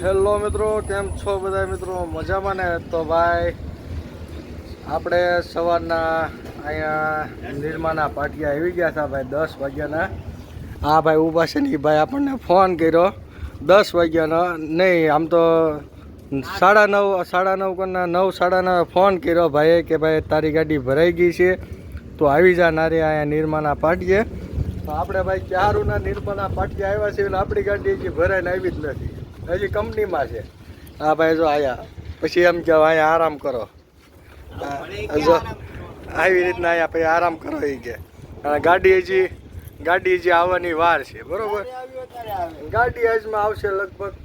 Hello મિત્રો, કેમ છો બધા મિત્રો? મજામાં ને? તો ભાઈ આપણે સવારના અહીંયા નિરમાના પાટિયા આવી ગયા હતા ભાઈ 10 વાગ્યાના. હા ભાઈ ઊભા છે ને એ ભાઈ આપણને ફોન કર્યો 10 વાગ્યાનો નહીં, આમ તો 9:30 9:30 9:30 ફોન કર્યો ભાઈએ કે ભાઈ તારી ગાડી ભરાઈ ગઈ છે, તો આવી જા નારે અહીંયા નિરમાના પાટિયે. તો આપણે ભાઈ ચારુના નિરમાના પાટિયા આવ્યા છે એટલે આપણી ગાડી હજી ભરાઈને આવી જ નથી, હજી કંપનીમાં છે. હા ભાઈ જો આયા પછી એમ કે અહીંયા આરામ કરો, જો આવી રીતના અહીંયા પછી આરામ કરો એ કે ગાડી હજી આવવાની વાર છે. બરોબર, ગાડી આજમાં આવશે લગભગ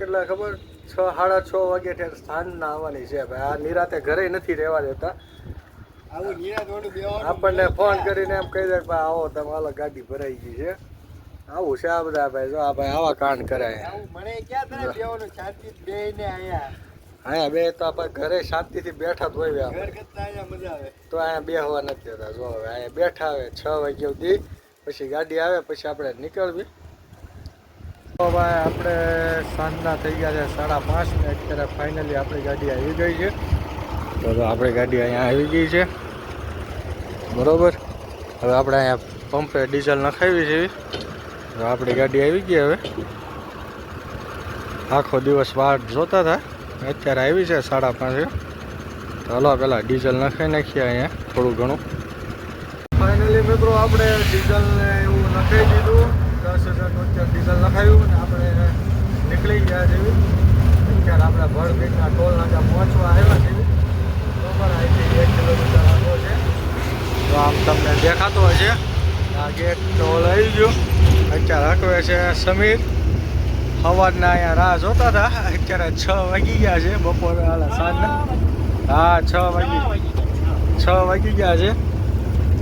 કેટલા ખબર 6 સાડા 6 વાગે સાંજના આવવાની છે ભાઈ. આ નિરાતે ઘરે નથી રહેવા દેતા, આપણને ફોન કરીને એમ કહી દે ભાઈ આવો તમે હાલો ગાડી ભરાઈ ગઈ છે. આવું છે આ બધા ભાઈ, જો આ ભાઈ આવા કાંડ કરાય. અહીંયા બે તો આપણે ઘરે શાંતિથી બેઠા જ હોય, તો અહીંયા બેહવા નથી દેતા. જો હવે અહીંયા બેઠા આવે 6 વાગ્યા સુધી, પછી ગાડી આવે પછી આપણે નીકળવી. તો ભાઈ આપણે સાંજના થઈ ગયા છે 5:30 ને અત્યારે ફાઇનલી આપણી ગાડી આવી ગઈ છે. તો આપણી ગાડી અહીંયા આવી ગઈ છે. બરોબર, હવે આપણે અહીંયા પંપે ડીઝલ નખાવી છે. આપણી ગાડી આવી ગઈ. હવે આખો દિવસ વાટ જોતા હતા, અત્યારે આવી છે 5:30. તો હલો પેલા ડીઝલ નખાઈ નાખીએ અહીંયા થોડું ઘણું. ફાઇનલી મિત્રો આપણે ડીઝલને એવું નખાઈ દીધું, 10,000નું અત્યારે ડીઝલ નખાવ્યું અને આપણે નીકળી ગયા જેવી. અત્યારે આપણે ભરભીટના ટોલ નાકા પહોંચવા આવ્યા છીએ. બરાબર, અહીંથી 1 કિલોમીટર આગળ છે. તો આમ તમને દેખાતો હશે આ ગેટ ટોલ આવી ગયો. અત્યારે હકવે છે સમીર. સવારના અહીંયા રાહ જોતા હતા, અત્યારે 6 વાગી ગયા છે બપોરે સાંજના. હા 6 વાગી ગયા છે.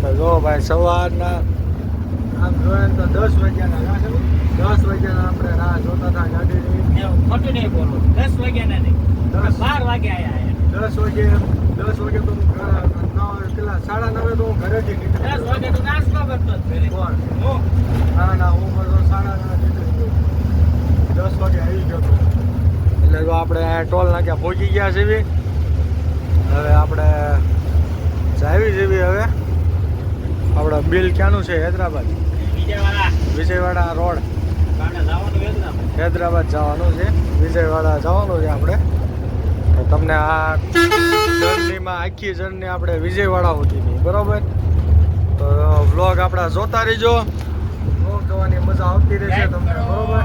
તો જો ભાઈ સવારના આમ જોઈએ તો 10 વાગ્યાના 10 વાગ્યાના આપણે રાહ જોતા હતા ગાડીની. 10 વાગ્યાના નહીં, 12 વાગે આવ્યા. 10 વાગે તો હું પેલા 9:30 તો હું ઘરેથી નીકળી. 10 વાગે તો નાસ્તો કરતો ના હું બધો 9:30 10 વાગે આવી ગયો હતો. એટલે જો આપણે ટોલ નાક્યા પહોંચી ગયા છીએ. હવે આપણે જાવી જેવી. હવે આપણે બિલ ક્યાંનું છે? હૈદરાબાદ, વિજયવાડા રોડ. હૈદરાબાદ જવાનું છે, વિજયવાડા જવાનું છે આપણે. તો તમને આ જર્નીમાં આખી જર્ની આપણે વિજયવાડા સુધીની. બરાબર, તો વ્લોગ આપણા જોતા રહીજો. વ્લોગ જોવાની મજા આવતી રહેશે તમને. બરાબર,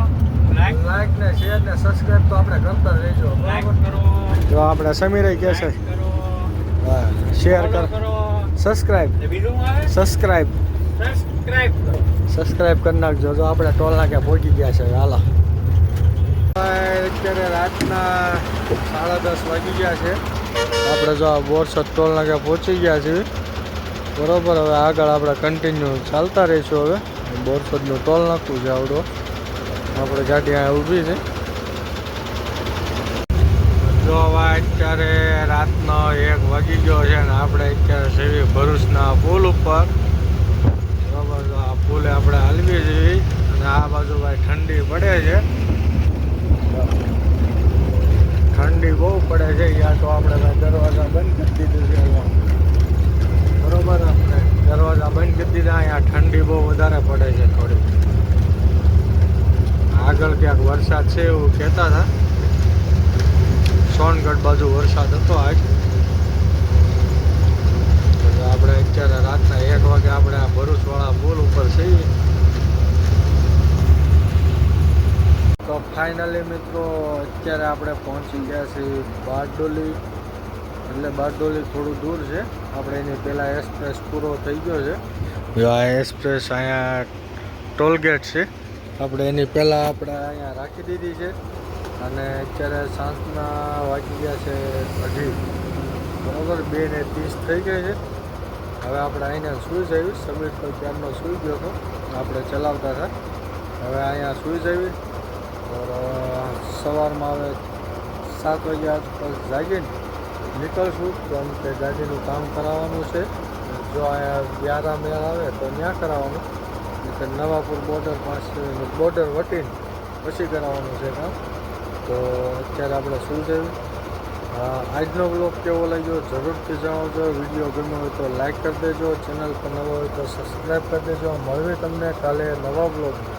લાઈક ને શેર ને સબસ્ક્રાઈબ તો આપણે કરતા રહેજો. બરાબર, જો આપણે સમીરે કહે છે હા શેર કરો, સબસ્ક્રાઈબ કરી નાખજો. જો આપણે ટોલ નાકે પહોંચી ગયા છે. હાલો, અત્યારે રાતના 10:30 વાગી ગયા છે. આપણે જો આ બોરસદ ટોલ નાકે પહોંચી ગયા છીએ. બરોબર, હવે આગળ આપણે કન્ટિન્યુ ચાલતા રહીશું. હવે બોરસદનું ટોલ નાખવું છે આવડો. આપણે ગાડી અહીંયા ઊભી છે. જો હવે અત્યારે રાતનો 1 વાગી ગયો છે ને આપણે અત્યારે સેવી ભરૂચના પુલ ઉપર. બરાબર, આ પુલે આપણે હાલવી છીએ અને આ બાજુ ભાઈ ઠંડી પડે છે. ઠંડી બહુ પડે છે યાર. તો આપણે ભાઈ દરવાજા બંધ કરી દીધું છે અહીંયા. બરોબર, આપણે દરવાજા બંધ કરી દીધા. અહીંયા ઠંડી બહુ વધારે પડે છે થોડી. આગળ ક્યાંક વરસાદ છે એવું કહેતા હતા. સોનગઢ બાજુ વરસાદ હતો આજ. આપણે અત્યારે રાતના 1 વાગે આપણે આ ભરૂચવાળા પુલ ઉપર છીએ. તો ફાઇનલી મિત્રો અત્યારે આપણે પહોંચી ગયા છીએ બારડોલી. એટલે બારડોલી થોડું દૂર છે. આપણે એની પહેલાં એક્સપ્રેસ પૂરો થઈ ગયો છે. આ એક્સપ્રેસ અહીંયા ટોલગેટ છે. આપણે એની પહેલાં આપણે અહીંયા રાખી દીધી છે. અને અત્યારે સાંજના વાગી ગયા છે 2:30. બરાબર, 2:30 થઈ ગઈ છે. હવે આપણે અહીંયા સૂઈ જઈએ. સમીર તો ક્યારનો સૂઈ ગયો હતો, આપણે ચલાવતા હતા. હવે અહીંયા સૂઈ જઈએ. સવારમાં હવે 7 વાગ્યા આસપાસ જાગીને નીકળશું. કેમ કે ગાડીનું કામ કરાવવાનું છે. જો અહીંયા વ્યારા મેળ આવે તો ત્યાં કરાવવાનું, નવાપુર બોર્ડર પાસે બોર્ડર વટીને પછી કરાવવાનું છે કામ. તો અત્યારે આપણે શું છે આજનો બ્લોગ કેવો લાગ્યો જરૂરથી જણાવજો. વિડીયો ગમ્યો હોય તો લાઈક કરી દેજો. ચેનલ પર નવો હોય તો સબસ્ક્રાઈબ કરી દેજો. મળવી તમને કાલે નવા બ્લોગમાં.